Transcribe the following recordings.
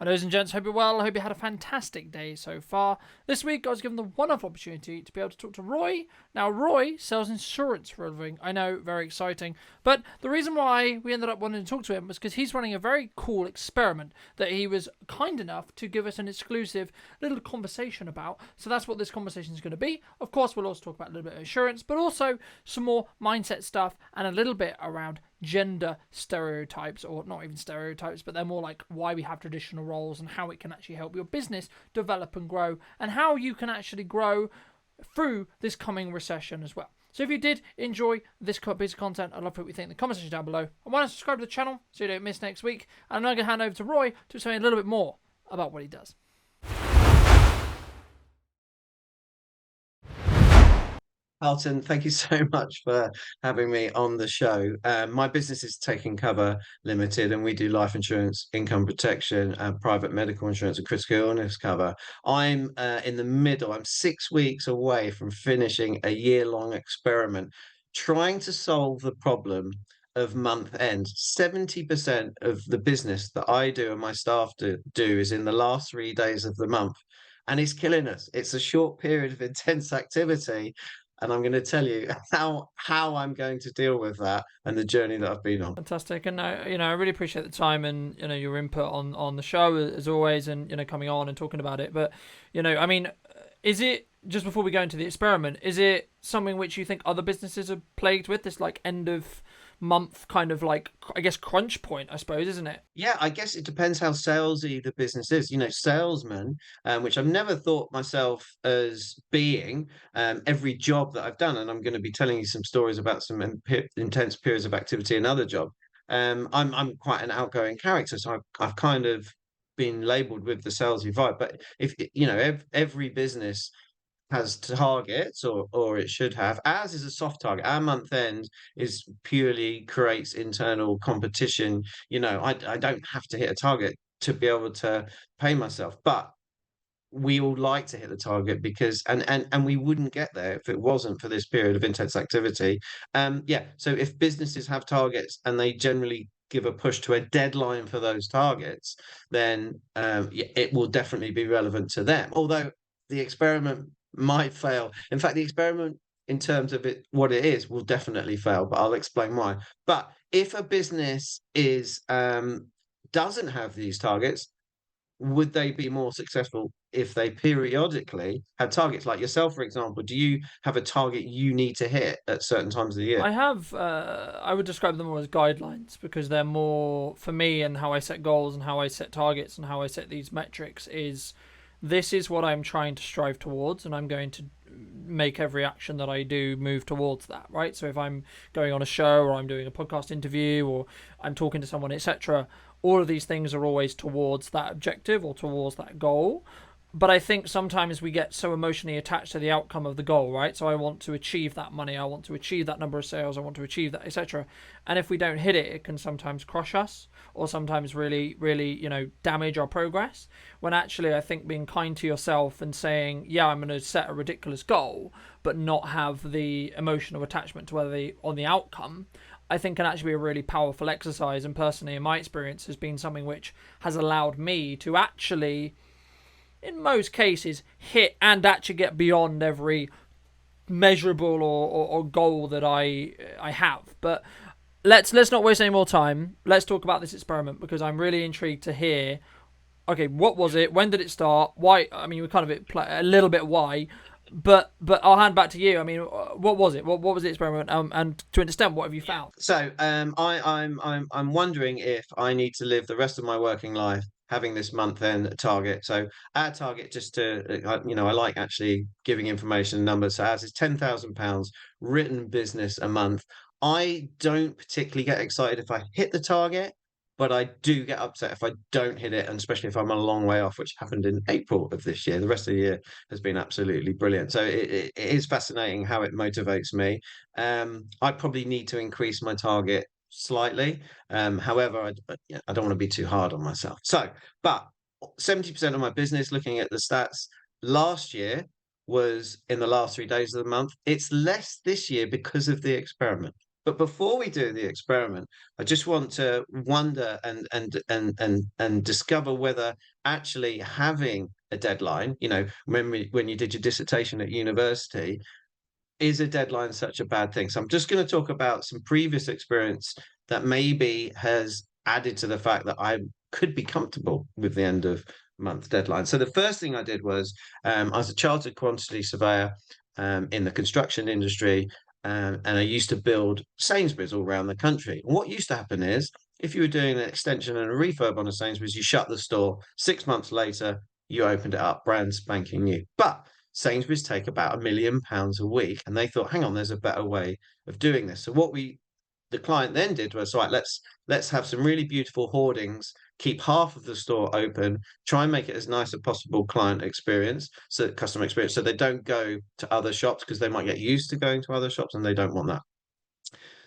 Ladies and gents, hope you're well. I hope you had a fantastic day so far. This week, I was given the wonderful opportunity to be able to talk to Roy. Now, Roy sells insurance for a living. I know, very exciting. But the reason why we ended up wanting to talk to him was because he's running a very cool experiment that he was kind enough to give us an exclusive little conversation about. So that's what this conversation is going to be. Of course, we'll also talk about a little bit of insurance, but also some more mindset stuff and a little bit around gender stereotypes, or not even stereotypes, but they're more like why we have traditional roles and how it can actually help your business develop and grow, and how you can actually grow through this coming recession as well. So if you did enjoy this piece of content, I'd love for what you think in the comment section down below. And why not subscribe to the channel so you don't miss next week. And I'm now going to hand over to Roy to tell you a little bit more about what he does. Alton, thank you so much for having me on the show. My business is Taking Cover Limited, and we do life insurance, income protection, private medical insurance, and critical illness cover. I'm in the middle. I'm 6 weeks away from finishing a year-long experiment trying to solve the problem of month end. 70% of the business that I do and my staff do is in the last 3 days of the month. And it's killing us. It's a short period of intense activity, and I'm going to tell you how I'm going to deal with that and the journey that I've been on. Fantastic, and I really appreciate the time and your input on the show as always, and coming on and talking about it. But I mean, is it, just before we go into the experiment, is it something which you think other businesses are plagued with, this like end of month kind of like, I guess, crunch point, I suppose, isn't it? Yeah, I guess it depends how salesy the business is. Salesman, which I've never thought myself as being, every job that I've done, and I'm going to be telling you some stories about some intense periods of activity in other jobs. I'm quite an outgoing character, so I've kind of been labeled with the salesy vibe. But if every business has targets, or it should have. Ours is a soft target. Our month end is purely creates internal competition. I don't have to hit a target to be able to pay myself, but we all like to hit the target, because and we wouldn't get there if it wasn't for this period of intense activity. Yeah, so if businesses have targets and they generally give a push to a deadline for those targets, then yeah, it will definitely be relevant to them, although the experiment might fail. In fact, the experiment, in terms of what it is, will definitely fail, but I'll explain why. But if a business doesn't have these targets, would they be more successful if they periodically have targets? Like yourself, for example, do you have a target you need to hit at certain times of the year? I have, I would describe them more as guidelines, because they're more for me, and how I set goals and how I set targets and how I set these metrics is, this is what I'm trying to strive towards, and I'm going to make every action that I do move towards that, right? So if I'm going on a show, or I'm doing a podcast interview, or I'm talking to someone, etc., all of these things are always towards that objective or towards that goal. But I think sometimes we get so emotionally attached to the outcome of the goal, right? So I want to achieve that money, I want to achieve that number of sales, I want to achieve that, etc. And if we don't hit it, it can sometimes crush us, or sometimes really, really, damage our progress. When actually, I think being kind to yourself and saying, yeah, I'm going to set a ridiculous goal, but not have the emotional attachment to on the outcome, I think can actually be a really powerful exercise. And personally, in my experience, has been something which has allowed me to actually, in most cases, hit and actually get beyond every measurable or goal that I have. But let's not waste any more time. Let's talk about this experiment, because I'm really intrigued to hear. Okay, what was it? When did it start? Why? I mean, we kind of a little bit why, but I'll hand back to you. I mean, what was it? What was the experiment? And to an extent, what have you found? So I'm wondering if I need to live the rest of my working life having this month end target. So our target, just to I like actually giving information and numbers. So ours is £10,000 written business a month. I don't particularly get excited if I hit the target, but I do get upset if I don't hit it, and especially if I'm a long way off, which happened in April of this year. The rest of the year has been absolutely brilliant. So it is fascinating how it motivates me. I probably need to increase my target slightly. However, I don't want to be too hard on myself. But 70% of my business, looking at the stats last year, was in the last 3 days of the month. It's less this year because of the experiment. But before we do the experiment, I just want to wonder and discover whether actually having a deadline, when you did your dissertation at university, is a deadline such a bad thing? So I'm just going to talk about some previous experience that maybe has added to the fact that I could be comfortable with the end of month deadline. So the first thing I did was I was a chartered quantity surveyor in the construction industry, and I used to build Sainsbury's all around the country. And what used to happen is if you were doing an extension and a refurb on a Sainsbury's, you shut the store. 6 months later, you opened it up, brand spanking new. But Sainsbury's take about £1 million a week, and they thought, hang on, there's a better way of doing this. So the client then did was, right, let's have some really beautiful hoardings, keep half of the store open, try and make it as nice as possible client experience, so customer experience, so they don't go to other shops because they might get used to going to other shops and they don't want that.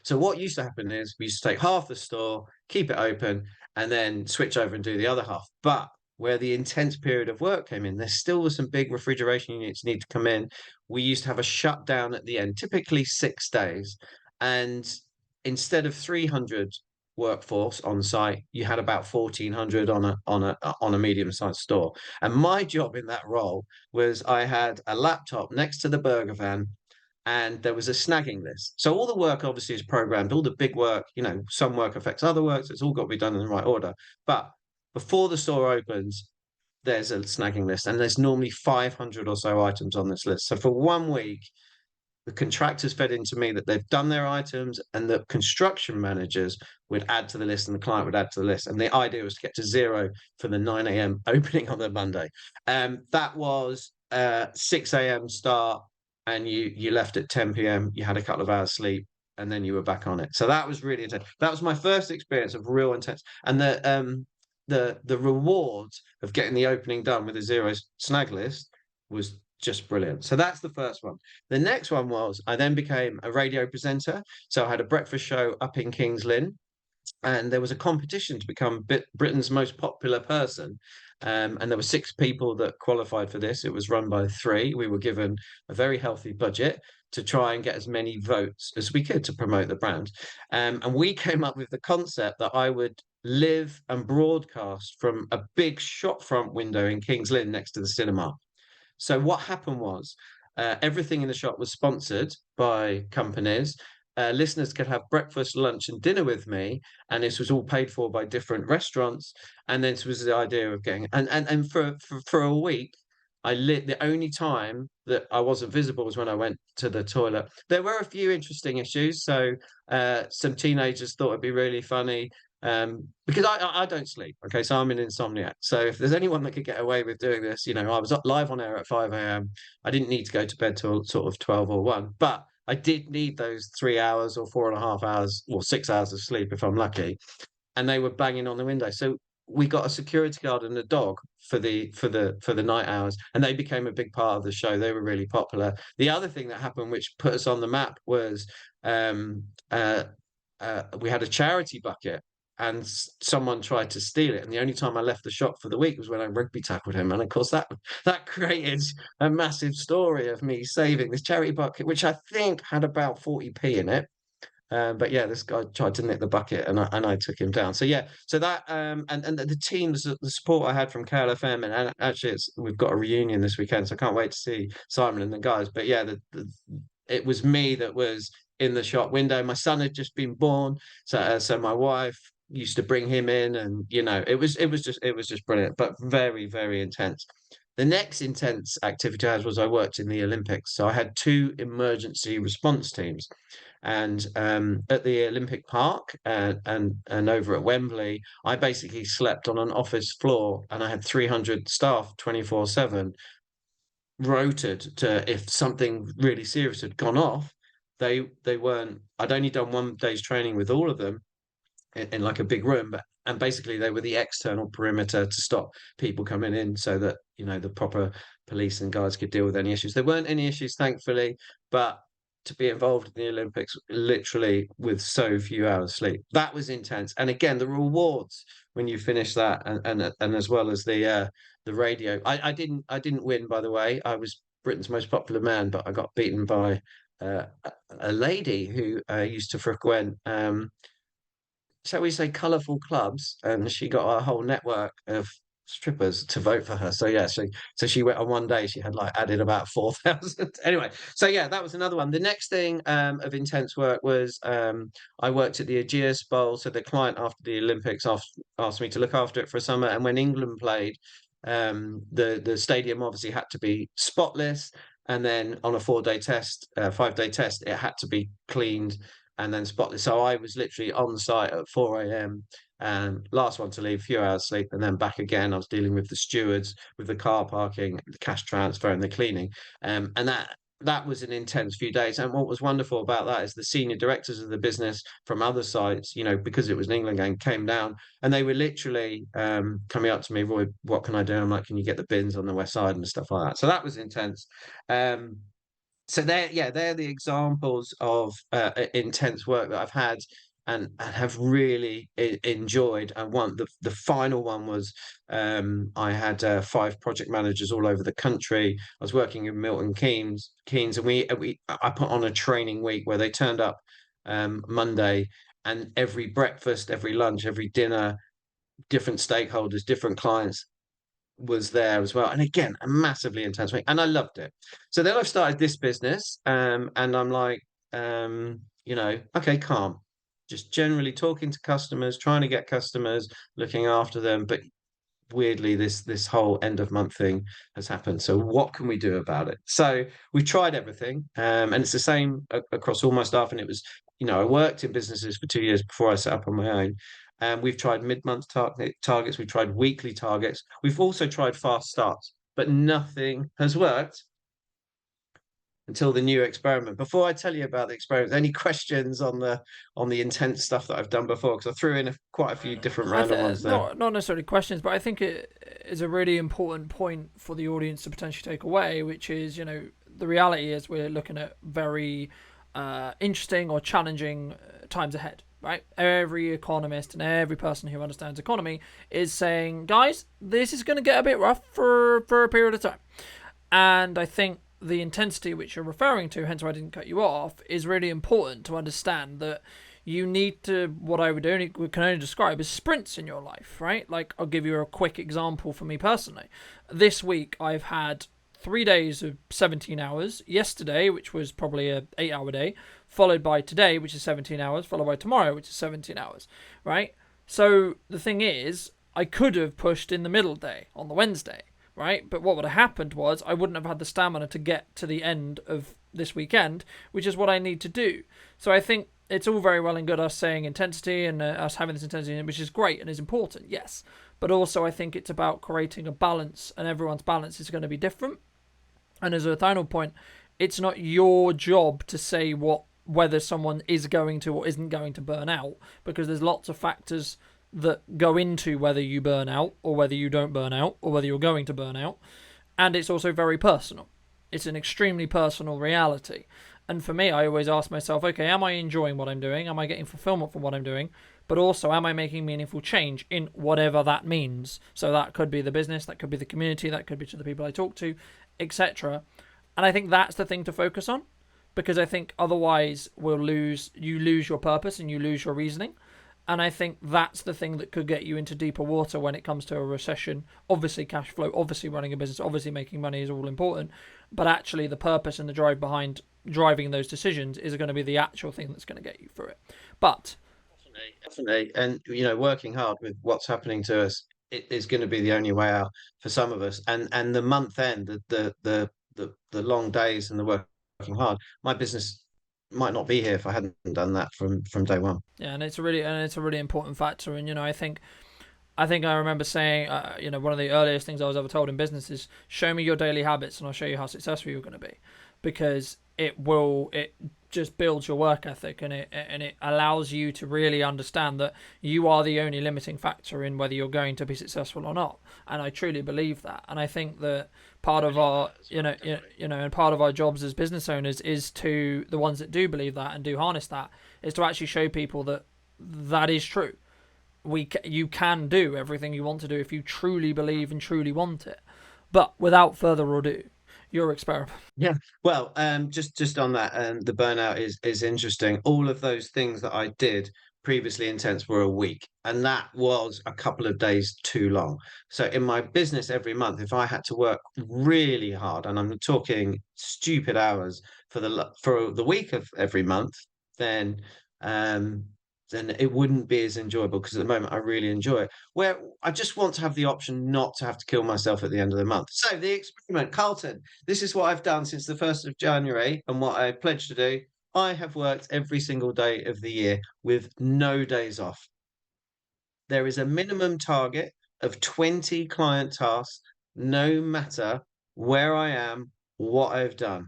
So what used to happen is we used to take half the store, keep it open, and then switch over and do the other half. But where the intense period of work came in, there still was some big refrigeration units need to come in. We used to have a shutdown at the end, typically 6 days. And instead of 300 workforce on site, you had about 1,400 on a medium-sized store. And my job in that role was I had a laptop next to the burger van, and there was a snagging list. So all the work obviously is programmed, all the big work, some work affects other work, so it's all got to be done in the right order. But before the store opens, there's a snagging list, and there's normally 500 or so items on this list. So for 1 week, the contractors fed into me that they've done their items, and the construction managers would add to the list and the client would add to the list. And the idea was to get to zero for the 9 a.m. opening on the Monday. That was 6 a.m. start, and you left at 10 p.m. You had a couple of hours sleep, and then you were back on it. So that was really intense. That was my first experience of real intense. And the reward of getting the opening done with a zero snag list was just brilliant. So that's the first one. The next one was I then became a radio presenter. So I had a breakfast show up in Kings Lynn, and there was a competition to become Britain's most popular person. And there were 6 people that qualified for this. It was run by 3. We were given a very healthy budget to try and get as many votes as we could to promote the brand. And we came up with the concept that I would live and broadcast from a big shop front window in Kings Lynn next to the cinema. So what happened was everything in the shop was sponsored by companies. Listeners could have breakfast, lunch, and dinner with me, and this was all paid for by different restaurants. And this was the idea of getting and for a week, I lit. The only time that I wasn't visible was when I went to the toilet. There were a few interesting issues. So some teenagers thought it'd be really funny because I don't sleep. Okay, so I'm an insomniac. So if there's anyone that could get away with doing this, I was live on air at 5 a.m. I didn't need to go to bed till sort of 12 or 1, but I did need those 3 hours or 4.5 hours or 6 hours of sleep if I'm lucky. And they were banging on the window. So we got a security guard and a dog for the night hours, and they became a big part of the show. They were really popular. The other thing that happened, which put us on the map, was um, we had a charity bucket, and someone tried to steal it. And the only time I left the shop for the week was when I rugby tackled him. And of course, that created a massive story of me saving this charity bucket, which I think had about 40p in it. But yeah, this guy tried to nick the bucket, and I took him down. So yeah, so that and the teams, the support I had from KLFM, and actually we've got a reunion this weekend, so I can't wait to see Simon and the guys. But yeah, it was me that was in the shop window. My son had just been born, so my wife used to bring him in, and it was just brilliant, but very, very intense. The next intense activity I had was I worked in the Olympics, so I had 2 emergency response teams. And at the Olympic Park and over at Wembley, I basically slept on an office floor, and I had 300 staff 24/7 rotated to, if something really serious had gone off, they weren't. I'd only done 1 day's training with all of them in like a big room, and basically they were the external perimeter to stop people coming in, so that the proper police and guards could deal with any issues. There weren't any issues, thankfully, but to be involved in the Olympics literally with so few hours sleep, that was intense. And again, the rewards when you finish that, and as well as the radio. I didn't win, by the way. I was Britain's most popular man, but I got beaten by a lady who used to frequent, shall we say, colourful clubs, and she got a whole network of strippers to vote for her. So yeah, she went on one day. She had like added about 4,000. Anyway, so yeah, that was another one. The next thing of intense work was I worked at the Aegeus Bowl. So the client after the Olympics asked me to look after it for a summer, and when England played, the stadium obviously had to be spotless. And then on a 4-day test, 5-day test, it had to be cleaned and then spotless. So I was literally on site at 4 a.m. and last one to leave, few hours sleep, and then back again. I was dealing with the stewards, with the car parking, the cash transfer, and the cleaning. And that was an intense few days. And what was wonderful about that is the senior directors of the business from other sites, because it was an England game, came down and they were literally coming up to me, Roy, what can I do? I'm like, can you get the bins on the west side and stuff like that? So that was intense. Um, so they're the examples of intense work that I've had and have really enjoyed. And the final one was I had 5 project managers all over the country. I was working in Milton Keynes, and I put on a training week where they turned up Monday, and every breakfast, every lunch, every dinner, different stakeholders, different clients was there as well. And again, a massively intense week. And I loved it. So then I've started this business, and I'm like, okay, calm. Just generally talking to customers, trying to get customers, looking after them. But weirdly, this whole end of month thing has happened. So what can we do about it? So we tried everything, and it's the same across all my staff. And it was, I worked in businesses for 2 years before I set up on my own. And we've tried mid-month targets, we've tried weekly targets, we've also tried fast starts, but nothing has worked until the new experiment. Before I tell you about the experiment, any questions on the intense stuff that I've done before? Because I threw in quite a few different random ones there. Not necessarily questions, but I think it is a really important point for the audience to potentially take away, which is, the reality is we're looking at very interesting or challenging times ahead, right? Every economist and every person who understands economy is saying, guys, this is going to get a bit rough for a period of time. And I think the intensity which you're referring to, hence why I didn't cut you off, is really important to understand that you need to, what I would can only describe as sprints in your life, right? Like, I'll give you a quick example for me personally. This week, I've had 3 days of 17 hours. Yesterday, which was probably a 8-hour day, followed by today, which is 17 hours, followed by tomorrow, which is 17 hours, right? So the thing is, I could have pushed in the middle day on the Wednesday, right? But what would have happened was I wouldn't have had the stamina to get to the end of this weekend, which is what I need to do. So I think it's all very well and good us saying intensity and us having this intensity, which is great and is important, yes. But also I think it's about creating a balance, and everyone's balance is going to be different. And as a final point, it's not your job to say whether someone is going to or isn't going to burn out, because there's lots of factors that go into whether you burn out or whether you don't burn out or whether you're going to burn out. And it's also very personal. It's an extremely personal reality. And for me, I always ask myself, okay, am I enjoying what I'm doing? Am I getting fulfillment from what I'm doing? But also, am I making meaningful change in whatever that means? So that could be the business, that could be the community, that could be to the people I talk to, etc. And I think that's the thing to focus on, because I think otherwise you lose your purpose and you lose your reasoning. And I think that's the thing that could get you into deeper water when it comes to a recession. Obviously, cash flow, obviously running a business, obviously making money is all important. But actually, the purpose and the drive behind driving those decisions is going to be the actual thing that's going to get you through it. But definitely. And, working hard with what's happening to us, it is going to be the only way out for some of us. And the month end, the long days and the working hard, my business might not be here if I hadn't done that from day one. yeah, and it's a really important factor. And I think I remember saying, one of the earliest things I was ever told in business is, show me your daily habits and I'll show you how successful you're going to be, because it just builds your work ethic, and it allows you to really understand that you are the only limiting factor in whether you're going to be successful or not. And I truly believe that. And I think that part of our, and part of our jobs as business owners is to the ones that do believe that and do harness that, is to actually show people that that is true. You can do everything you want to do if you truly believe and truly want it. But without further ado, your experiment. Yeah. Well, just on that, the burnout is interesting. All of those things that I did previously intense were a week, and that was a couple of days too long. So in my business every month, if I had to work really hard, and I'm talking stupid hours for the week of every month, then um then it wouldn't be as enjoyable because at the moment I really enjoy it. Where I just want to have the option not to have to kill myself at the end of the month. So the experiment, Carlton, this is what I've done since the 1st of January and what I pledged to do. I have worked every single day of the year with no days off. There is a minimum target of 20 client tasks, no matter where I am, what I've done.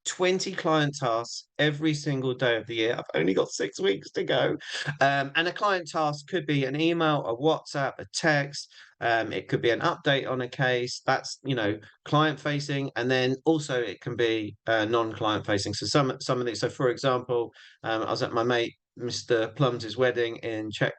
20 client tasks every single day of the year. I've only got 6 weeks to go. And a client task could be an email, a WhatsApp, a text. It could be an update on a case. That's, client facing. And then also it can be non-client facing. So some of these, so for example, I was at my mate, Mr. Plums's wedding in Czech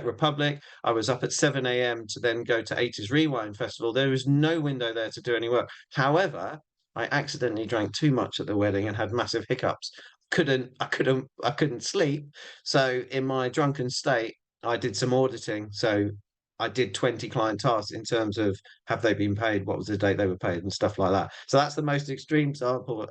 Republic. I was up at 7 a.m. to then go to 80s Rewind Festival. There was no window there to do any work. However, I accidentally drank too much at the wedding and had massive hiccups. I couldn't sleep. So in my drunken state, I did some auditing. So I did 20 client tasks in terms of have they been paid, what was the date they were paid, and stuff like that. So that's the most extreme example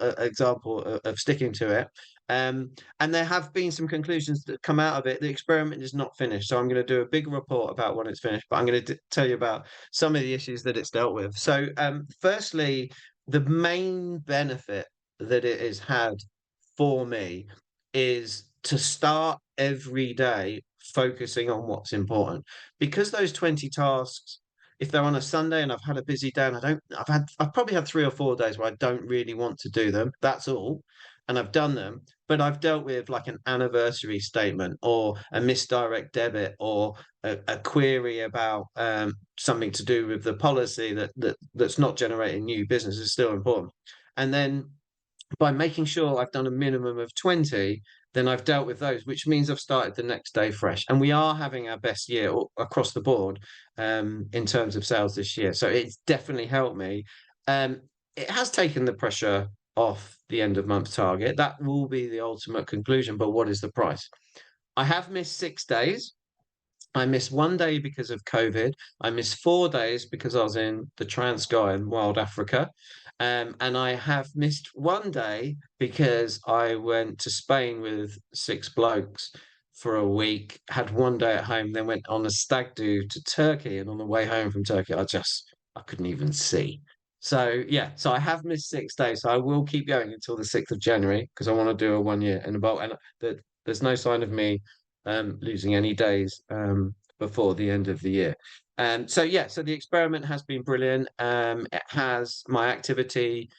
of sticking to it. And there have been some conclusions that come out of it. The experiment is not finished, so I'm going to do a big report about when it's finished. But I'm going to tell you about some of the issues that it's dealt with. So, firstly, the main benefit that it has had for me is to start every day focusing on what's important. Because those 20 tasks, if they're on a Sunday and I've had a busy day and I've probably had 3 or 4 days where I don't really want to do them. That's all. And I've done them, but I've dealt with like an anniversary statement or a misdirect debit or a query about something to do with the policy that's not generating new business is still important. And then by making sure I've done a minimum of 20, then I've dealt with those, which means I've started the next day fresh. And we are having our best year across the board in terms of sales this year. So it's definitely helped me. Um, it has taken the pressure off the end of month target. That will be the ultimate conclusion. But what is the price? I have missed 6 days. I missed one day because of COVID. I missed 4 days because I was in the Transkei in wild Africa. And I have missed one day because I went to Spain with 6 blokes for a week, had one day at home, then went on a stag do to Turkey. And on the way home from Turkey, I couldn't even see. So yeah, so I have missed 6 days. So I will keep going until the 6th of January because I want to do a 1 year in a bowl. And there's no sign of me losing any days before the end of the year. So yeah, so the experiment has been brilliant. My activity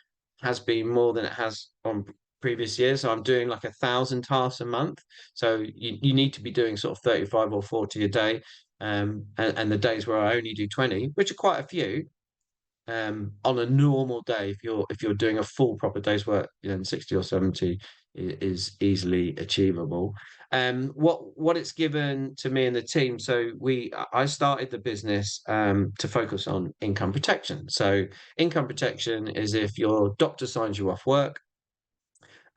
has been more than it has on previous years. So I'm doing like 1,000 tasks a month. So you need to be doing sort of 35 or 40 a day. And the days where I only do 20, which are quite a few, on a normal day, if you're doing a full proper day's work, 60 or 70 is easily achievable. What it's given to me and the team. So I started the business to focus on income protection. So income protection is if your doctor signs you off work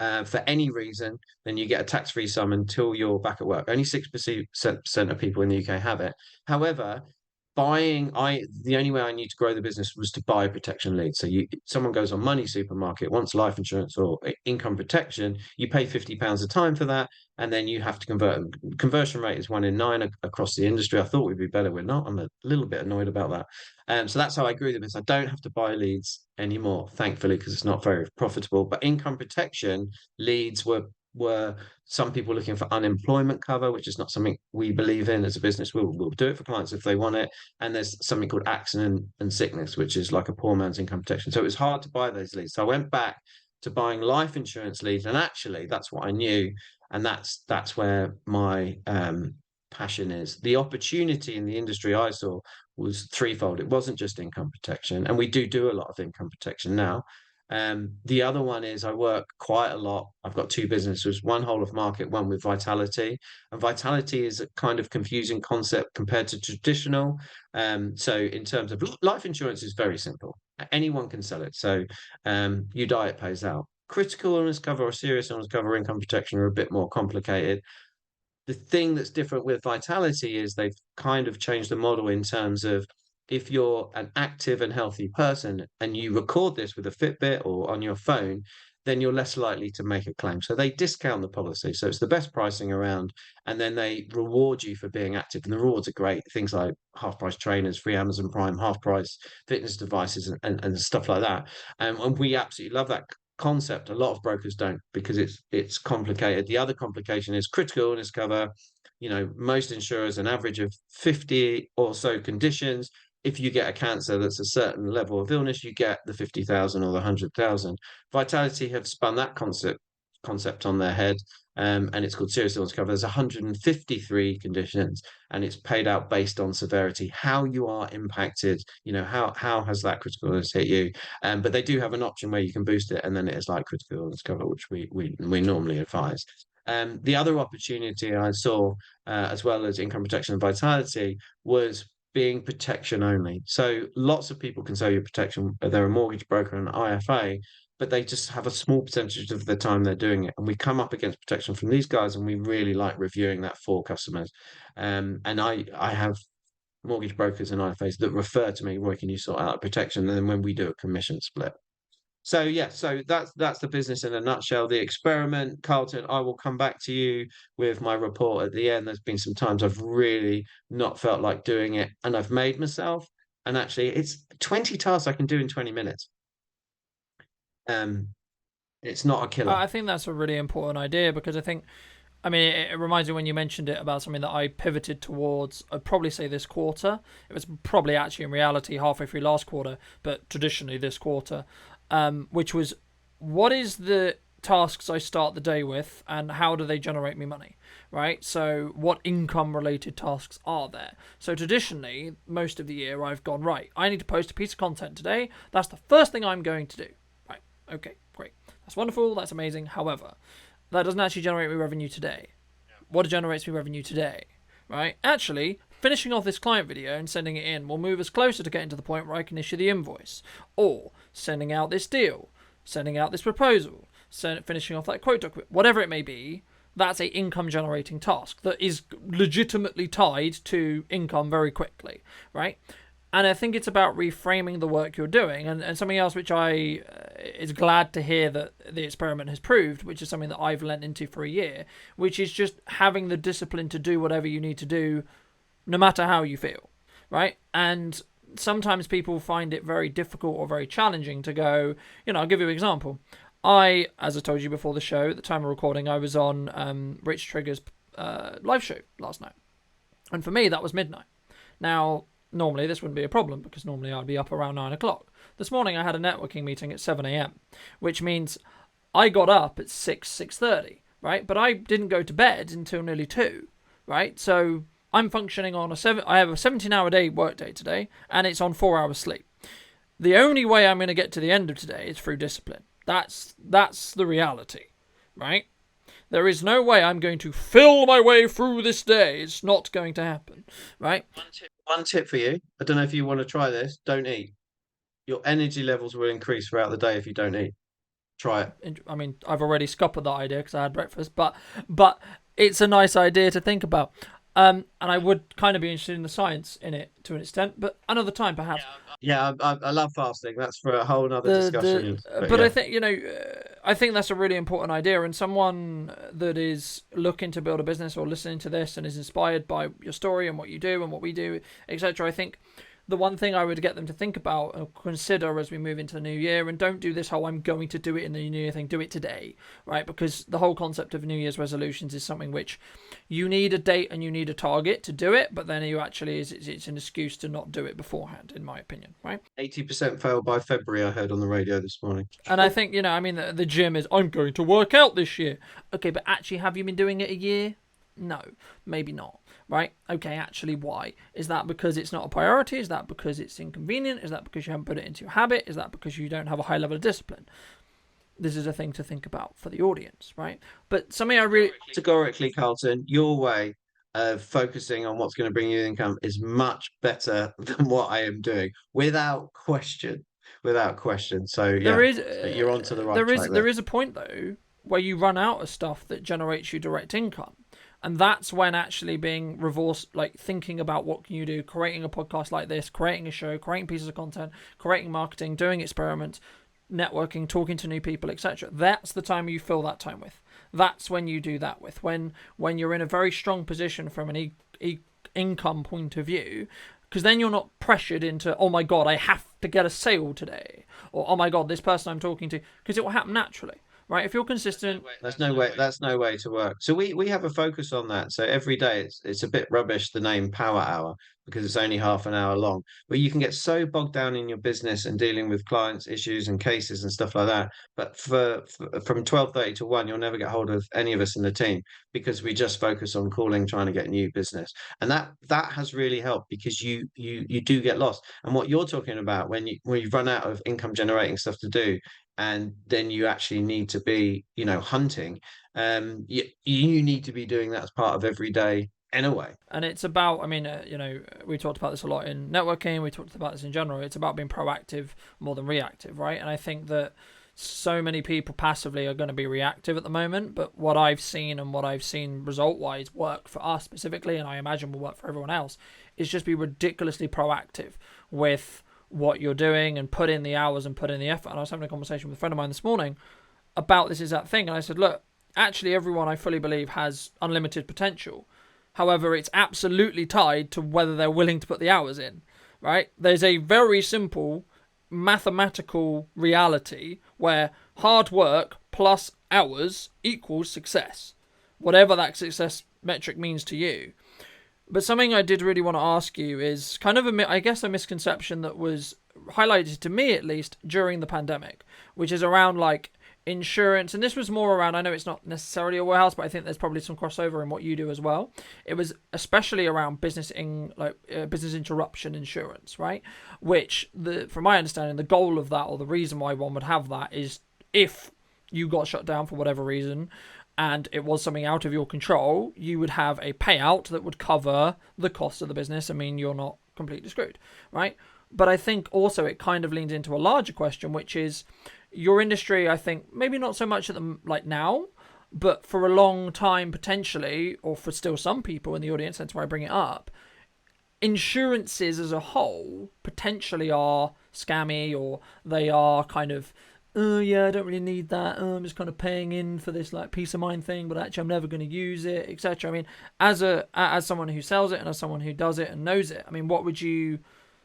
for any reason, then you get a tax-free sum until you're back at work. Only 6% of people in the UK have it. However, the only way I need to grow the business was to buy protection leads. So someone goes on Money Supermarket, wants life insurance or income protection, you pay £50 a time for that, and then you have to convert them. Conversion rate is 1 in 9 across the industry. I thought we'd be better. We're not. I'm a little bit annoyed about that. So that's how I grew the business. I don't have to buy leads anymore, thankfully, because it's not very profitable. But income protection leads were some people looking for unemployment cover, which is not something we believe in as a business. We'll do it for clients if they want it. And there's something called accident and sickness, which is like a poor man's income protection. So it was hard to buy those leads. So I went back to buying life insurance leads, and actually that's what I knew, and that's where my passion is. The opportunity in the industry I saw was threefold. It wasn't just income protection, and we do a lot of income protection now. The other one is I work quite a lot. I've got two businesses, one whole of market, one with Vitality. And Vitality is a kind of confusing concept compared to traditional. So in terms of life insurance is very simple. Anyone can sell it. So you die, it pays out. Critical illness cover or serious illness cover, income protection are a bit more complicated. The thing that's different with Vitality is they've kind of changed the model in terms of, if you're an active and healthy person and you record this with a Fitbit or on your phone, then you're less likely to make a claim. So they discount the policy. So it's the best pricing around. And then they reward you for being active. And the rewards are great. Things like half price trainers, free Amazon Prime, half price fitness devices, and stuff like that. And we absolutely love that concept. A lot of brokers don't, because it's complicated. The other complication is critical illness cover. Most insurers an average of 50 or so conditions. If you get a cancer that's a certain level of illness, you get the 50,000 or the 100,000. Vitality have spun that concept on their head, and it's called serious illness cover. There's 153 conditions, and it's paid out based on severity, how you are impacted. How has that critical illness hit you? But they do have an option where you can boost it, and then it is like critical illness cover, which we normally advise. The other opportunity I saw, as well as income protection and vitality, was being protection only. So lots of people can sell you protection. They're a mortgage broker and an IFA, but they just have a small percentage of the time they're doing it. And we come up against protection from these guys, and we really like reviewing that for customers. And I have mortgage brokers and IFAs that refer to me, Roy, can you sort out protection? And then when we do a commission split. So yeah, so that's the business in a nutshell. The experiment, Carlton, I will come back to you with my report at the end. There's been some times I've really not felt like doing it, and I've made myself. And actually, it's 20 tasks I can do in 20 minutes. Um, it's not a killer. I think that's a really important idea because I mean, it reminds me when you mentioned it about something that I pivoted towards. I'd probably say this quarter. It was probably actually in reality halfway through last quarter, but traditionally this quarter, which was, what is the tasks I start the day with and how do they generate me money, right? So what income related tasks are there? So traditionally, most of the year I've gone, right, I need to post a piece of content today. That's the first thing I'm going to do. Right, okay, great. That's wonderful, that's amazing. However, that doesn't actually generate me revenue today. What generates me revenue today, right? Actually, finishing off this client video and sending it in will move us closer to getting to the point where I can issue the invoice. Or sending out this deal, sending out this proposal, finishing off that quote document, whatever it may be, that's a income generating task that is legitimately tied to income very quickly, right? And I think it's about reframing the work you're doing. And something else which I is glad to hear that the experiment has proved, which is something that I've lent into for a year, which is just having the discipline to do whatever you need to do, no matter how you feel, right? And sometimes people find it very difficult or very challenging to go, I'll give you an example. As I told you before the show, at the time of recording, I was on Rich Trigger's live show last night. And for me, that was midnight. Now, normally this wouldn't be a problem because normally I'd be up around 9 o'clock. This morning I had a networking meeting at 7 a.m., which means I got up at 6:30, right? But I didn't go to bed until nearly 2, right? So I'm functioning on I have a 17-hour day work day today, and it's on 4 hours sleep. The only way I'm going to get to the end of today is through discipline. That's the reality, right? There is no way I'm going to fill my way through this day. It's not going to happen, right? One tip for you. I don't know if you want to try this. Don't eat. Your energy levels will increase throughout the day if you don't eat. Try it. I mean, I've already scuppered that idea because I had breakfast, but it's a nice idea to think about. And I would kind of be interested in the science in it to an extent, but another time perhaps. Yeah, I love fasting. That's for a whole other discussion. But I think I think that's a really important idea, and someone that is looking to build a business or listening to this and is inspired by your story and what you do and what we do, etc. I think the one thing I would get them to think about and consider as we move into the new year, and don't do this whole I'm going to do it in the new year thing, do it today, right? Because the whole concept of New Year's resolutions is something which you need a date and you need a target to do it, but then you actually, it's an excuse to not do it beforehand, in my opinion, right? 80% fail by February, I heard on the radio this morning. And I think, I mean, the gym is, I'm going to work out this year. Okay, but actually, have you been doing it a year? No, maybe not. Right? Okay, actually, why? Is that because it's not a priority? Is that because it's inconvenient? Is that because you haven't put it into your habit? Is that because you don't have a high level of discipline? This is a thing to think about for the audience, right? But something I really... Categorically, Carlton, your way of focusing on what's going to bring you income is much better than what I am doing, without question. without question. So There yeah, is so you're onto the right there is track there. there is a point though where you run out of stuff that generates you direct income. And that's when actually being reverse, like thinking about what can you do, creating a podcast like this, creating a show, creating pieces of content, creating marketing, doing experiments, networking, talking to new people, etc. That's the time you fill that time with. That's when you do that with. When you're in a very strong position from an income point of view, because then you're not pressured into, oh my god, I have to get a sale today, or oh my god, this person I'm talking to, because it will happen naturally, right? If you're consistent. That's no way to work. So we have a focus on that. So every day it's a bit rubbish the name Power Hour because it's only half an hour long. But you can get so bogged down in your business and dealing with clients' issues and cases and stuff like that. But for from 12:30 to 1, you'll never get hold of any of us in the team because we just focus on calling, trying to get new business. And that has really helped because you do get lost. And what you're talking about when you run out of income generating stuff to do and then you actually need to be, hunting. You need to be doing that as part of every day anyway. And it's about, I mean, we talked about this a lot in networking, we talked about this in general. It's about being proactive more than reactive, right? And I think that so many people passively are going to be reactive at the moment. But what I've seen and what I've seen result wise work for us specifically, and I imagine will work for everyone else, is just be ridiculously proactive with what you're doing and put in the hours and put in the effort. And I was having a conversation with a friend of mine this morning about this exact thing. And I said, look, actually, everyone I fully believe has unlimited potential. However, it's absolutely tied to whether they're willing to put the hours in, right? There's a very simple mathematical reality where hard work plus hours equals success, whatever that success metric means to you. But something I did really want to ask you is kind of a misconception that was highlighted to me at least during the pandemic, which is around like insurance. And this was more around, I know it's not necessarily a warehouse, but I think there's probably some crossover in what you do as well. It was especially around business interruption insurance, right? Which from my understanding, the goal of that, or the reason why one would have that, is if you got shut down for whatever reason and it was something out of your control, you would have a payout that would cover the cost of the business. I mean, you're not completely screwed, right? But I think also it kind of leans into a larger question, which is your industry. I think maybe not so much at the like now, but for a long time potentially, or for still some people in the audience, that's why I bring it up. Insurances as a whole potentially are scammy, or they are kind of, oh yeah, I don't really need that. I'm just kind of paying in for this like peace of mind thing, but actually I'm never going to use it, etc. I mean, as someone who sells it and as someone who does it and knows it, I mean, what would you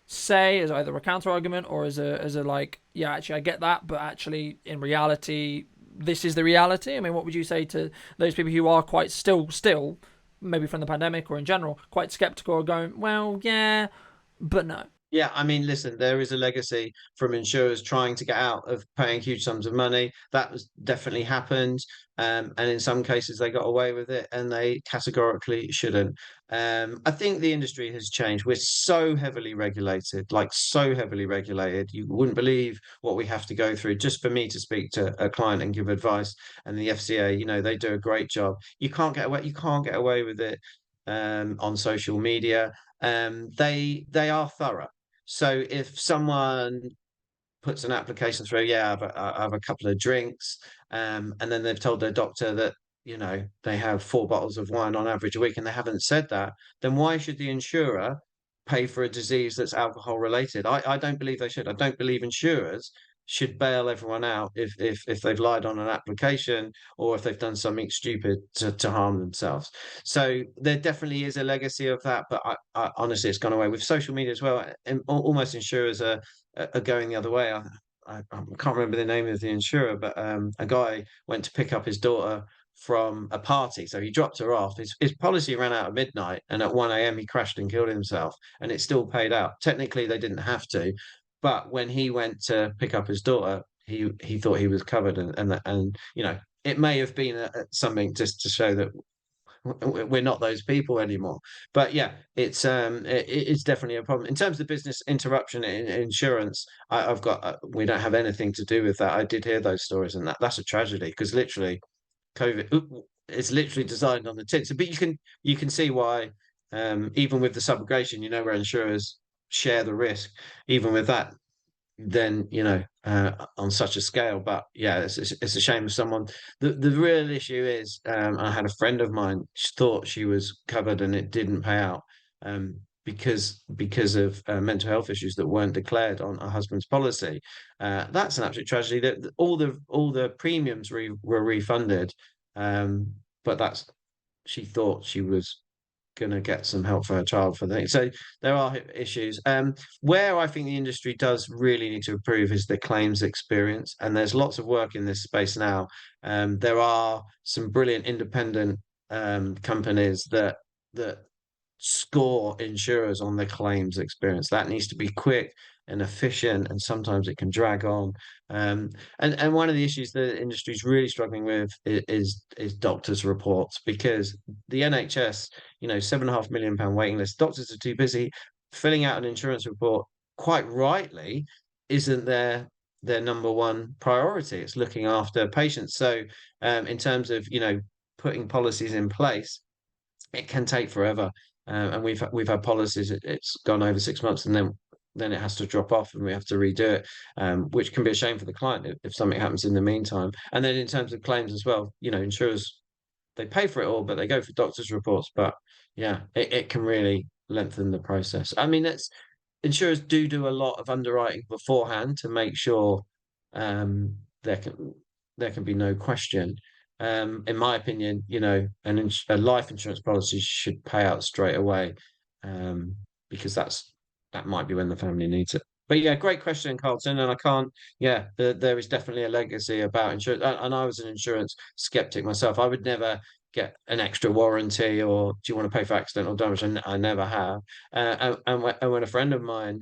say as either a counter argument or as a like, yeah, actually I get that, but actually in reality this is the reality? I mean, what would you say to those people who are quite still maybe from the pandemic or in general quite skeptical, or going, well, yeah, but no? Yeah, I mean, listen, there is a legacy from insurers trying to get out of paying huge sums of money. That was definitely happened. And in some cases, they got away with it and they categorically shouldn't. I think the industry has changed. We're so heavily regulated, like so heavily regulated. You wouldn't believe what we have to go through just for me to speak to a client and give advice. And the FCA, they do a great job. You can't get away with it on social media. They are thorough. So if someone puts an application through, yeah, I have a couple of drinks, and then they've told their doctor that, they have 4 bottles of wine on average a week and they haven't said that, then why should the insurer pay for a disease that's alcohol related? I don't believe they should. I don't believe insurers should bail everyone out if they've lied on an application or if they've done something stupid to harm themselves. So there definitely is a legacy of that, but I honestly, it's gone away with social media as well. And almost insurers are going the other way. I can't remember the name of the insurer, but a guy went to pick up his daughter from a party. So he dropped her off. His policy ran out at midnight, and at 1 a.m. he crashed and killed himself, and it still paid out. Technically, they didn't have to, but when he went to pick up his daughter, he thought he was covered, and it may have been something just to show that we're not those people anymore. But yeah, it's definitely a problem in terms of business interruption in insurance. I've got we don't have anything to do with that. I did hear those stories, and that's a tragedy because literally COVID, it's literally designed on the tin. So, but you can see why, even with the subrogation, where insurers share the risk, even with that, then on such a scale. But yeah, it's a shame of someone. The real issue is, I had a friend of mine, she thought she was covered and it didn't pay out, because of mental health issues that weren't declared on her husband's policy. That's an absolute tragedy. That all the premiums were refunded, but that's she thought she was going to get some help for her child for the thing. So there are issues. Where I think the industry does really need to improve is the claims experience, and there's lots of work in this space now. There are some brilliant independent companies that score insurers on their claims experience. That needs to be quick and efficient, and sometimes it can drag on. And one of the issues the industry is really struggling with is doctors' reports, because the NHS, £7.5 million waiting list. Doctors are too busy filling out an insurance report. Quite rightly, isn't their number one priority. It's looking after patients. So, in terms of putting policies in place, it can take forever. And we've had policies. It's gone over 6 months, and then it has to drop off, and we have to redo it, which can be a shame for the client if something happens in the meantime. And then in terms of claims as well, insurers, they pay for it all, but they go for doctors' reports. But yeah, it can really lengthen the process. I mean, insurers do a lot of underwriting beforehand to make sure, there can be no question. In my opinion, a life insurance policy should pay out straight away, um, because that might be when the family needs it. But yeah, great question, Carlton. And I can't, yeah, there is definitely a legacy about insurance. And I was an insurance skeptic myself. I would never get an extra warranty, or do you want to pay for accidental damage? And I never have. And when a friend of mine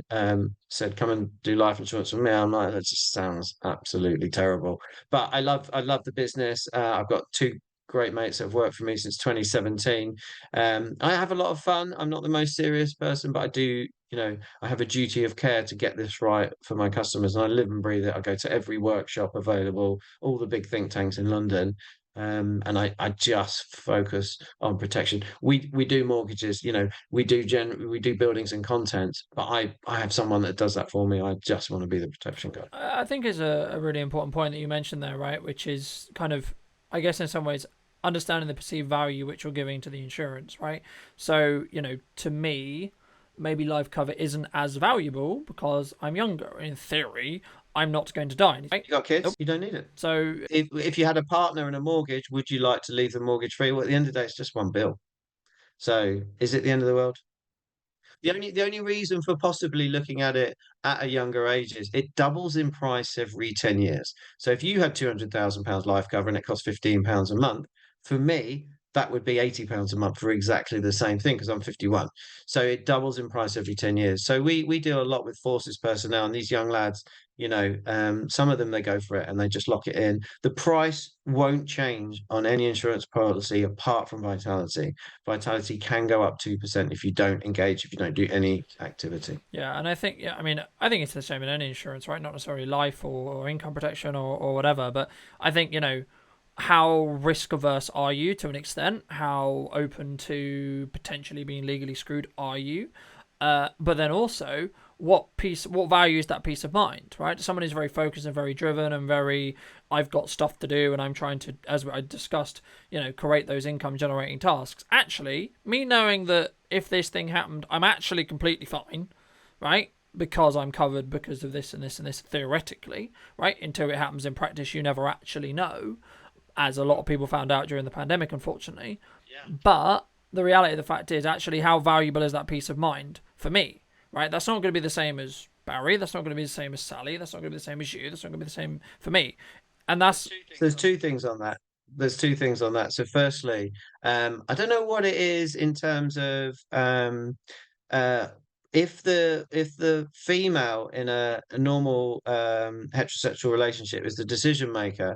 said, "Come and do life insurance with me," I'm like, that just sounds absolutely terrible. But I love the business. I've got two great mates that have worked for me since 2017. I have a lot of fun. I'm not the most serious person, but I do, I have a duty of care to get this right for my customers, and I live and breathe it. I go to every workshop available, all the big think tanks in London. And I just focus on protection. We do mortgages, we do buildings and content, but I have someone that does that for me. I just want to be the protection guy. I think is a really important point that you mentioned there, right? Which is kind of, I guess, in some ways, understanding the perceived value which you're giving to the insurance, right? So, to me, maybe life cover isn't as valuable because I'm younger. In theory, I'm not going to die. Right? You got kids, Nope. you don't need it. So, If you had a partner and a mortgage, would you like to leave the mortgage free? Well, at the end of the day, it's just one bill. So is it the end of the world? The only reason for possibly looking at it at a younger age is it doubles in price every 10 years. So if you had £200,000 life cover and it costs £15 a month, for me, that would be £80 a month for exactly the same thing, because I'm 51. So it doubles in price every 10 years. So we deal a lot with forces personnel, and these young lads, some of them, they go for it and they just lock it in. The price won't change on any insurance policy apart from Vitality. Vitality can go up 2% if you don't engage, if you don't do any activity. yeah, and I think, yeah, I mean, I think it's the same in any insurance, right? Not necessarily life or income protection or whatever, but I think, how risk averse are you to an extent? How open to potentially being legally screwed are you? But then also, what value is that peace of mind, right? Someone who's very focused and very driven and very, I've got stuff to do and I'm trying to, as I discussed, create those income generating tasks. Actually, me knowing that if this thing happened, I'm actually completely fine, right? Because I'm covered because of this and this and this, theoretically, right? Until it happens in practice, you never actually know, as a lot of people found out during the pandemic, unfortunately. Yeah. But the reality of the fact is, actually, how valuable is that peace of mind for me, right? That's not going to be the same as Barry. That's not going to be the same as Sally. That's not going to be the same as you. That's not going to be the same for me. And that's There's two things on that. There's two things on that. So firstly, I don't know what it is in terms of, uh, if the female in a normal heterosexual relationship is the decision maker,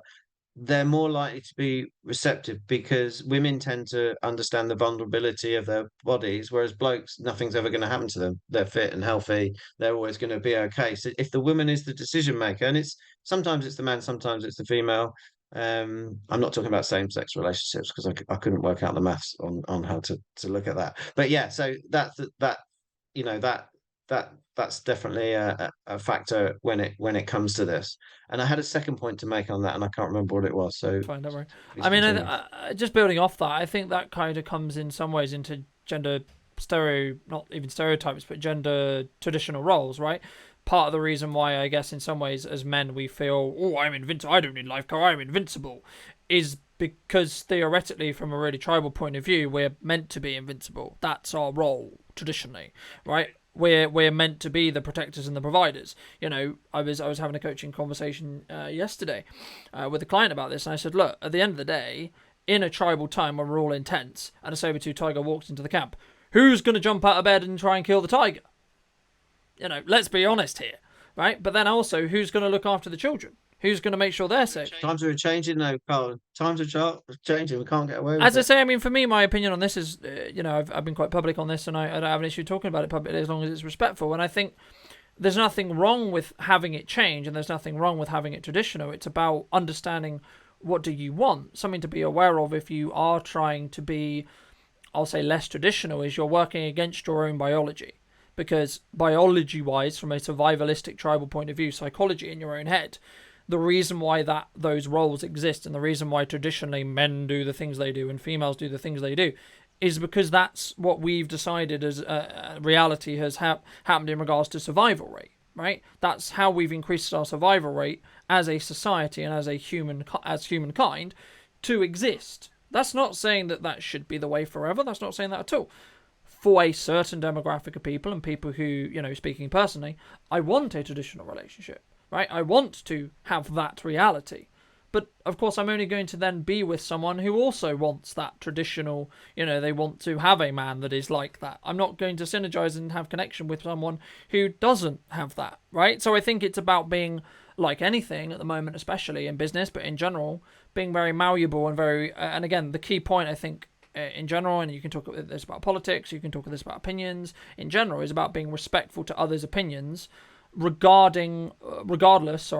they're more likely to be receptive, because women tend to understand the vulnerability of their bodies, whereas blokes, nothing's ever going to happen to them. They're fit and healthy. They're always going to be okay. So if the woman is the decision maker, and sometimes it's the man, sometimes it's the female. I'm not talking about same-sex relationships, because I couldn't work out the maths on how to look at that. But yeah, so that that's definitely a factor when it comes to this. And I had a second point to make on that, and I can't remember what it was. So Fine, don't worry. please I mean, continue. just building off that, I think that kind of comes in some ways into gender not even stereotypes, but gender traditional roles, right? Part of the reason why, I guess, in some ways, as men, we feel, oh, I'm invincible, I don't need life cover, I'm invincible, is because theoretically, from a really tribal point of view, we're meant to be invincible. That's our role, traditionally, right? We're meant to be the protectors and the providers. You know, I was having a coaching conversation yesterday with a client about this, and I said, look, at the end of the day, in a tribal time when we're all intense, and a saber-tooth tiger walks into the camp, who's going to jump out of bed and try and kill the tiger? You know, let's be honest here, right? But then also, who's going to look after the children? Who's going to make sure they're safe? Times are changing though, Carl. Times are changing. We can't get away with As I it. say, I mean, for me, my opinion on this is, I've been quite public on this, and I don't have an issue talking about it publicly as long as it's respectful. And I think there's nothing wrong with having it change, and there's nothing wrong with having it traditional. It's about understanding what do you want, something to be aware of if you are trying to be, I'll say, less traditional, is you're working against your own biology. Because biology-wise, from a survivalistic tribal point of view, psychology in your own head, the reason why that those roles exist and the reason why traditionally men do the things they do and females do the things they do is because that's what we've decided as reality has happened in regards to survival rate, right? That's how we've increased our survival rate as a society and as humankind to exist. That's not saying that that should be the way forever. That's not saying that at all. For a certain demographic of people and people who, speaking personally, I want a traditional relationship, right? I want to have that reality. But of course, I'm only going to then be with someone who also wants that traditional, they want to have a man that is like that. I'm not going to synergize and have connection with someone who doesn't have that, right? So I think it's about being, like anything at the moment, especially in business, but in general, being very malleable and and again, the key point, I think, in general, and you can talk this about politics, you can talk this about opinions, in general, is about being respectful to others' opinions regardless,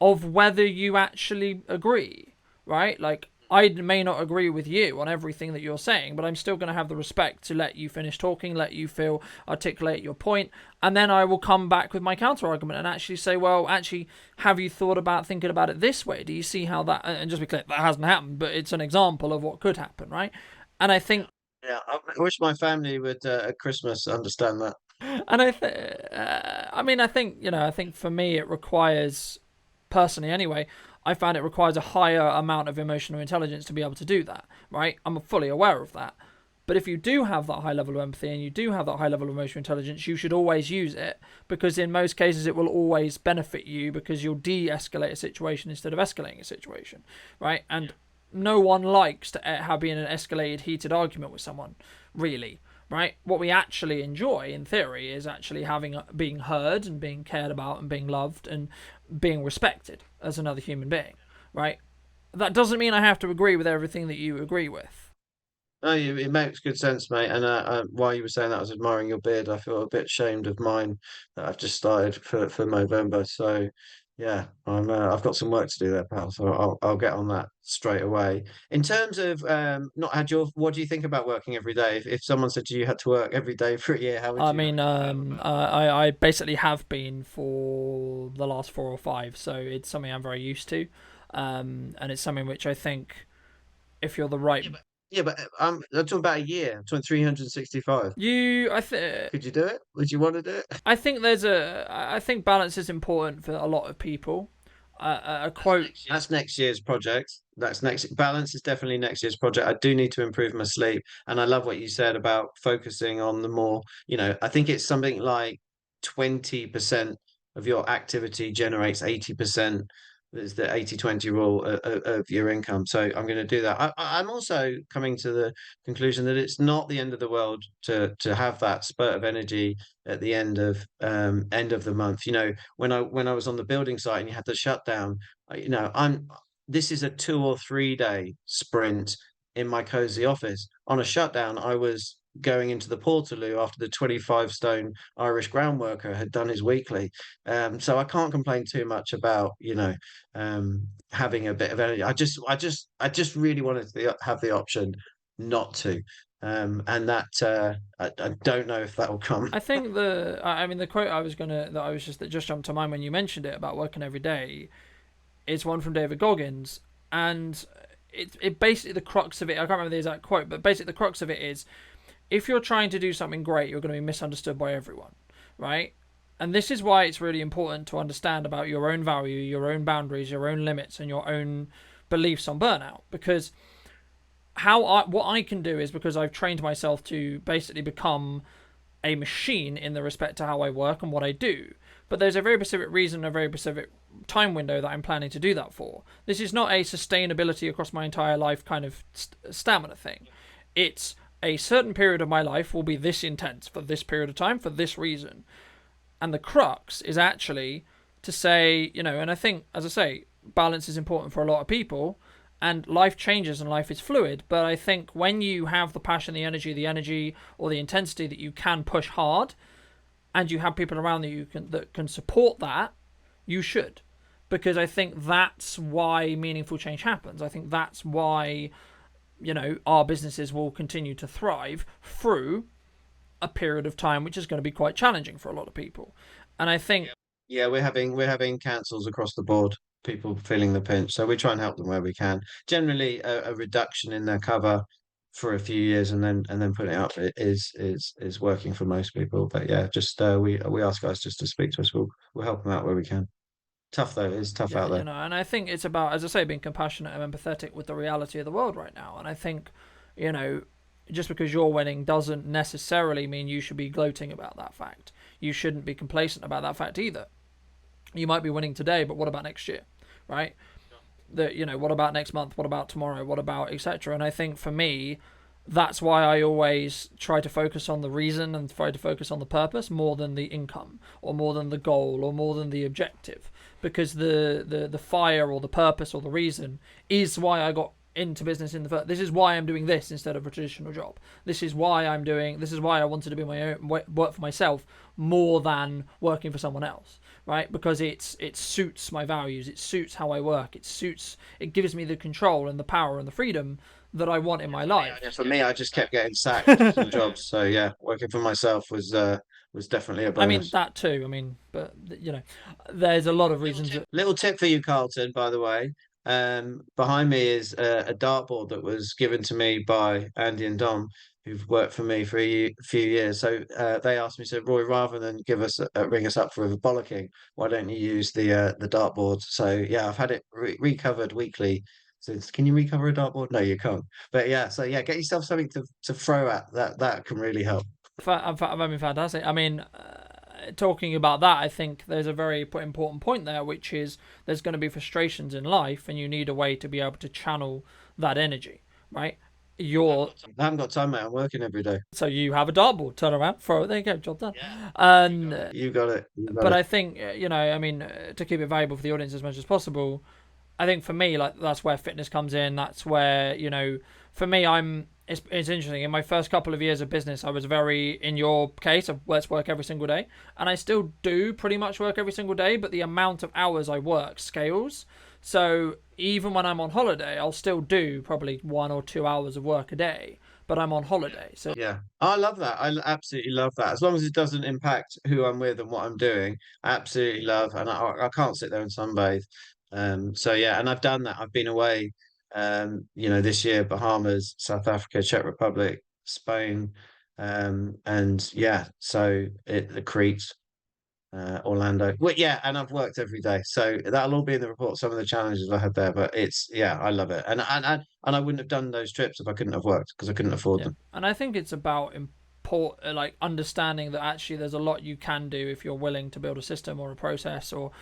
of whether you actually agree, right? Like, I may not agree with you on everything that you're saying, but I'm still going to have the respect to let you finish talking, let you articulate your point, and then I will come back with my counter argument and actually say, well, actually, have you thought about thinking about it this way? Do you see how that? And just be clear, that hasn't happened, but it's an example of what could happen, right? And I think, Yeah, I wish my family would at Christmas understand that. and I mean, I think for me, it requires, personally anyway, I find it requires a higher amount of emotional intelligence to be able to do that, right? I'm fully aware of that. But if you do have that high level of empathy and you do have that high level of emotional intelligence, you should always use it, because in most cases it will always benefit you, because you'll de-escalate a situation instead of escalating a situation, right? And no one likes to have been in an escalated, heated argument with someone, really, right? What we actually enjoy, in theory, is actually being heard and being cared about and being loved and being respected as another human being, right? That doesn't mean I have to agree with everything that you agree with. No, it makes good sense, mate. And while you were saying that, I was admiring your beard. I feel a bit ashamed of mine that I've just started for November. So, yeah, I've got some work to do there, pal. So I'll get on that straight away. In terms of not had your, what do you think about working every day? If someone said to you had to work every day for a year, I how would mean, you feel about that? I basically have been for the last 4 or 5, so it's something I'm very used to, and it's something which I think, if you're the right, Yeah, but I'm talking about a year. I'm talking 365. you, I think, Could you do it? Would you want to do it? I think balance is important for a lot of people. A quote. That's next year's project. That's next. Balance is definitely next year's project. I do need to improve my sleep, and I love what you said about focusing on the more. I think it's something like 20% of your activity generates 80%. There's the 80/20 rule of your income. So I'm going to do that. I'm also coming to the conclusion that it's not the end of the world to have that spurt of energy at the end of the month. When I was on the building site and you had the shutdown, I'm this is a 2 or 3 day sprint in my cozy office. On a shutdown, I was going into the Portaloo after the 25 stone Irish ground worker had done his weekly. So I can't complain too much about, having a bit of energy. I just really wanted to have the option not to. And that I don't know if that will come. I think I mean, the quote that just jumped to mind when you mentioned it about working every day is one from David Goggins, and it basically, the crux of it, I can't remember the exact quote, but basically the crux of it is, if you're trying to do something great, you're going to be misunderstood by everyone, right? And this is why it's really important to understand about your own value, your own boundaries, your own limits, and your own beliefs on burnout. Because what I can do is, because I've trained myself to basically become a machine in the respect to how I work and what I do. But there's a very specific reason, a very specific time window that I'm planning to do that for. This is not a sustainability across my entire life kind of stamina thing. It's a certain period of my life will be this intense for this period of time for this reason. And the crux is actually to say, and I think, as I say, balance is important for a lot of people, and life changes and life is fluid. But I think when you have the passion, the energy or the intensity that you can push hard, and you have people around that can support that, you should. Because I think that's why meaningful change happens. I think that's why, our businesses will continue to thrive through a period of time which is going to be quite challenging for a lot of people. And I think, Yeah, we're having cancels across the board. People feeling the pinch, so we try and help them where we can. Generally, a reduction in their cover for a few years and then putting it up is working for most people. But yeah, just we ask guys just to speak to us. We'll help them out where we can. Tough though, it's tough yeah, out there. and I think it's about, as I say, being compassionate and empathetic with the reality of the world right now. And I think, you know, just because you're winning doesn't necessarily mean you should be gloating about that fact. You shouldn't be complacent about that fact either. You might be winning today, but what about next year, right? What about next month? What about tomorrow? What about etc.? And I think for me, that's why I always try to focus on the reason and try to focus on the purpose more than the income or more than the goal or more than the objective, because the fire or the purpose or the reason is why I got into business in the first. This is why I'm doing this instead of a traditional job. This is why I wanted to be my own, work for myself more than working for someone else, right? Because it suits my values, it suits how I work, it gives me the control and the power and the freedom that I want in my life. Yeah, for me, I just kept getting sacked from jobs. So yeah, working for myself was definitely a I mean bonus. that too. I mean, but there's a lot of reasons that. Little tip for you, Carlton, by the way. Behind me is a dartboard that was given to me by Andy and Dom, who've worked for me for a few years. So they asked me, said, Roy, rather than ring us up for a bollocking, why don't you use the dartboard? So yeah, I've had it recovered weekly. Since can you recover a dartboard? No, you can't. But yeah, so yeah, get yourself something to throw at. That can really help. I mean, fantastic. I mean, talking about that, I think there's a very important point there, which is there's going to be frustrations in life, and you need a way to be able to channel that energy, right? You're I haven't got time, mate. I'm working every day. So you have a dartboard, turn around, throw it. There you go, job done. Yeah. And You got it. You got but it. I think I mean, to keep it valuable for the audience as much as possible, I think for me, like that's where fitness comes in. That's where for me, it's interesting. In my first couple of years of business, I was very, in your case, of let's work every single day, and I still do pretty much work every single day. But the amount of hours I work scales. So even when I'm on holiday, I'll still do probably 1 or 2 hours of work a day. But I'm on holiday, so Yeah, I love that. Absolutely love that. As long as it doesn't impact who I'm with and what I'm doing, I absolutely love. And I can't sit there and sunbathe. So yeah, and I've done that. I've been away. This year, Bahamas, South Africa, Czech Republic, Spain, and yeah, so the Crete, Orlando. Well, yeah, and I've worked every day, so that'll all be in the report. Some of the challenges I had there, but yeah, I love it, and I wouldn't have done those trips if I couldn't have worked because I couldn't afford yeah, them. and I think it's about like understanding that actually there's a lot you can do if you're willing to build a system or a process or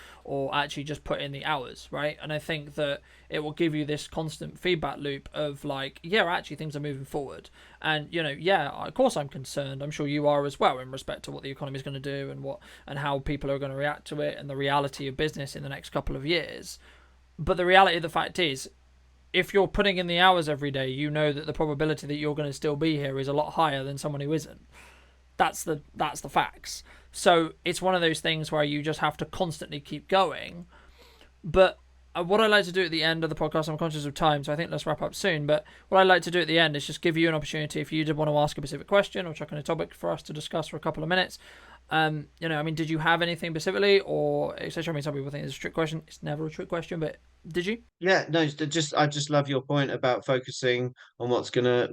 actually just put in the hours, right? And I think that it will give you this constant feedback loop of like, yeah, actually things are moving forward, and yeah, of course I'm concerned. I'm sure you are as well in respect to what the economy is going to do and how people are going to react to it and the reality of business in the next couple of years. But the reality of the fact is, if you're putting in the hours every day, you know that the probability that you're going to still be here is a lot higher than someone who isn't. That's the facts. So it's one of those things where you just have to constantly keep going. But what I like to do at the end of the podcast, I'm conscious of time, so I think let's wrap up soon. But what I like to do at the end is just give you an opportunity if you did want to ask a specific question or chuck on a topic for us to discuss for a couple of minutes. Did you have anything specifically, or etc.? I mean, some people think it's a trick question. It's never a trick question, but did you? Yeah, no, I just love your point about focusing on what's gonna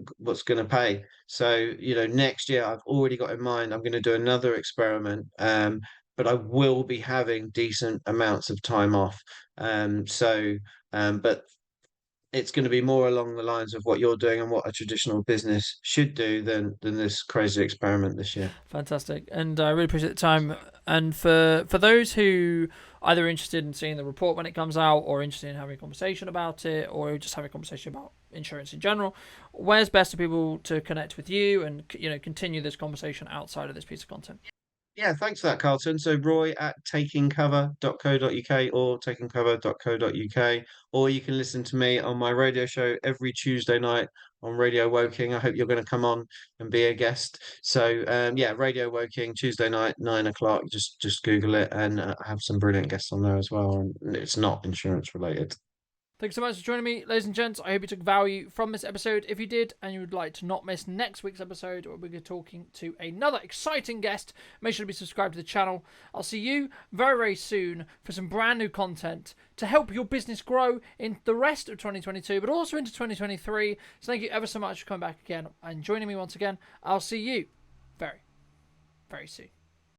pay. So, next year I've already got in mind I'm gonna do another experiment, but I will be having decent amounts of time off. But it's going to be more along the lines of what you're doing and what a traditional business should do than this crazy experiment this year. Fantastic, and I really appreciate the time. And for those who either are interested in seeing the report when it comes out, or interested in having a conversation about it, or just having a conversation about insurance in general, where's best for people to connect with you and continue this conversation outside of this piece of content? Yeah, thanks for that, Carlton. So Roy at takingcover.co.uk or takingcover.co.uk, or you can listen to me on my radio show every Tuesday night on Radio Woking. I hope you're going to come on and be a guest. So yeah, Radio Woking Tuesday night, 9 o'clock. Just Google it, and I have some brilliant guests on there as well. And it's not insurance related. Thanks so much for joining me, ladies and gents. I hope you took value from this episode. If you did, and you would like to not miss next week's episode, where we're talking to another exciting guest, make sure to be subscribed to the channel. I'll see you very, very soon for some brand new content to help your business grow in the rest of 2022, but also into 2023. So thank you ever so much for coming back again and joining me once again. I'll see you very, very soon.